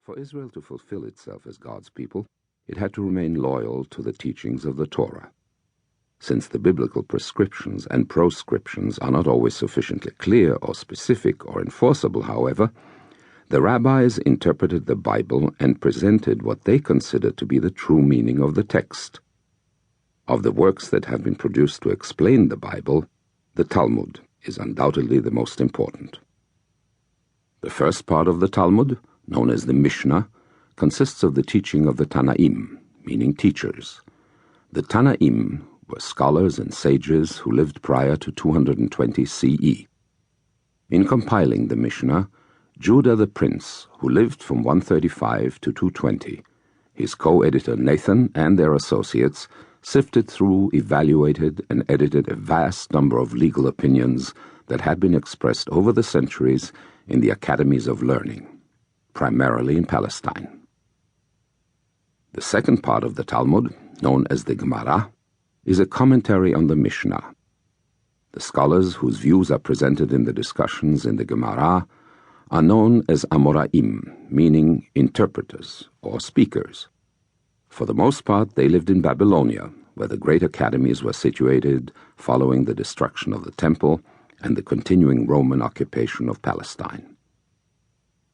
For Israel to fulfill itself as God's people, it had to remain loyal to the teachings of the Torah. Since the biblical prescriptions and proscriptions are not always sufficiently clear or specific or enforceable, however, the rabbis interpreted the Bible and presented what they considered to be the true meaning of the text. Of the works that have been produced to explain the Bible, the Talmud is undoubtedly the most important. The first part of the Talmud, known as the Mishnah, consists of the teaching of the Tanaim, meaning teachers. The Tanaim were scholars and sages who lived prior to 220 CE. In compiling the Mishnah, Judah the prince, who lived from 135 to 220, his co-editor Nathan and their associates sifted through, evaluated, and edited a vast number of legal opinions that had been expressed over the centuries in the academies of learning, primarily in Palestine. The second part of the Talmud, known as the Gemara, is a commentary on the Mishnah. The scholars whose views are presented in the discussions in the Gemara are known as Amoraim, meaning interpreters or speakers. For the most part, they lived in Babylonia, where the great academies were situated following the destruction of the temple and the continuing Roman occupation of Palestine.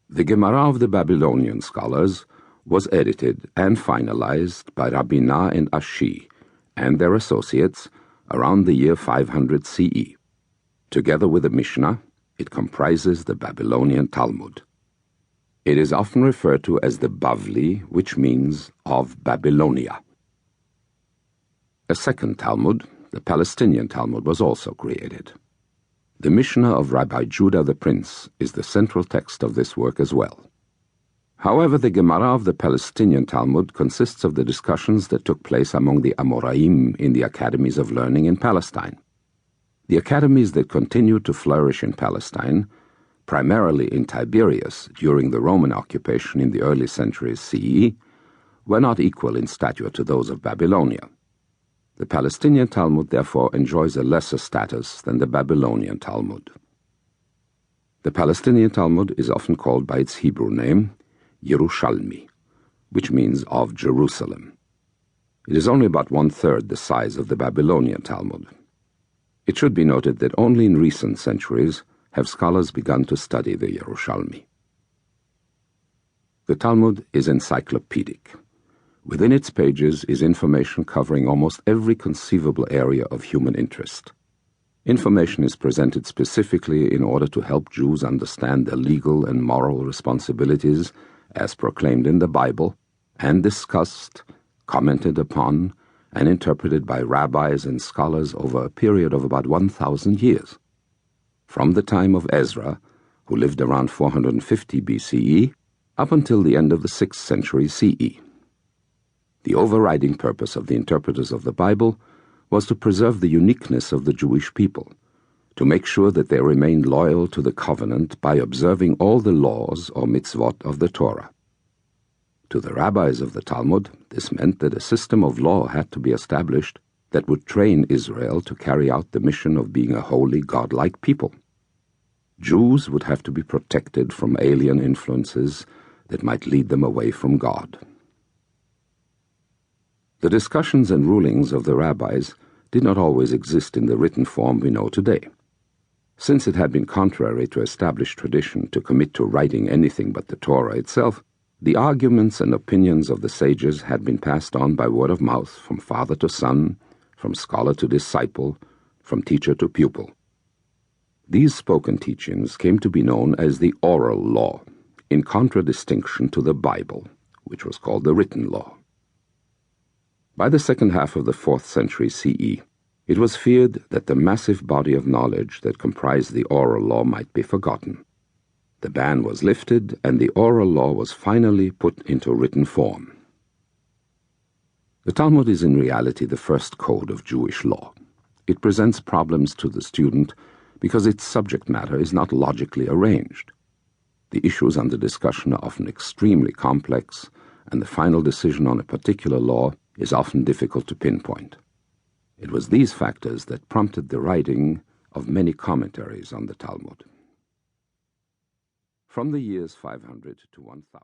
The Gemara of the Babylonian scholars was edited and finalized by Rabina and Ashi and their associates around the year 500 CE. Together with the Mishnah, it comprises the Babylonian Talmud. It is often referred to as the Bavli, which means of Babylonia. A second Talmud, the Palestinian Talmud, was also created. The Mishnah of Rabbi Judah the Prince is the central text of this work as well. However, the Gemara of the Palestinian Talmud consists of the discussions that took place among the Amoraim in the academies of learning in Palestine. The academies that continued to flourish in Palestine, primarily in Tiberias during the Roman occupation in the early centuries CE, were not equal in stature to those of Babylonia. The Palestinian Talmud therefore enjoys a lesser status than the Babylonian Talmud. The Palestinian Talmud is often called by its Hebrew name, Yerushalmi, which means of Jerusalem. It is only about one-third the size of the Babylonian Talmud. It should be noted that only in recent centuries have scholars begun to study the Yerushalmi. The Talmud is encyclopedic. Within its pages is information covering almost every conceivable area of human interest. Information is presented specifically in order to help Jews understand their legal and moral responsibilities as proclaimed in the Bible, and discussed, commented upon, and interpreted by rabbis and scholars over a period of about 1,000 years. From the time of Ezra, who lived around 450 BCE, up until the end of the 6th century CE. The overriding purpose of the interpreters of the Bible was to preserve the uniqueness of the Jewish people, to make sure that they remained loyal to the covenant by observing all the laws or mitzvot of the Torah. To the rabbis of the Talmud, this meant that a system of law had to be established that would train Israel to carry out the mission of being a holy, godlike people. Jews would have to be protected from alien influences that might lead them away from God. The discussions and rulings of the rabbis did not always exist in the written form we know today. Since it had been contrary to established tradition to commit to writing anything but the Torah itself, the arguments and opinions of the sages had been passed on by word of mouth from father to son, from scholar to disciple, from teacher to pupil. These spoken teachings came to be known as the oral law, in contradistinction to the Bible, which was called the written law. By the second half of the 4th century CE, it was feared that the massive body of knowledge that comprised the oral law might be forgotten. The ban was lifted, and the oral law was finally put into written form. The Talmud is in reality the first code of Jewish law. It presents problems to the student because its subject matter is not logically arranged. The issues under discussion are often extremely complex, and the final decision on a particular law is often difficult to pinpoint. It was these factors that prompted the writing of many commentaries on the Talmud. From the years 500 to 1000.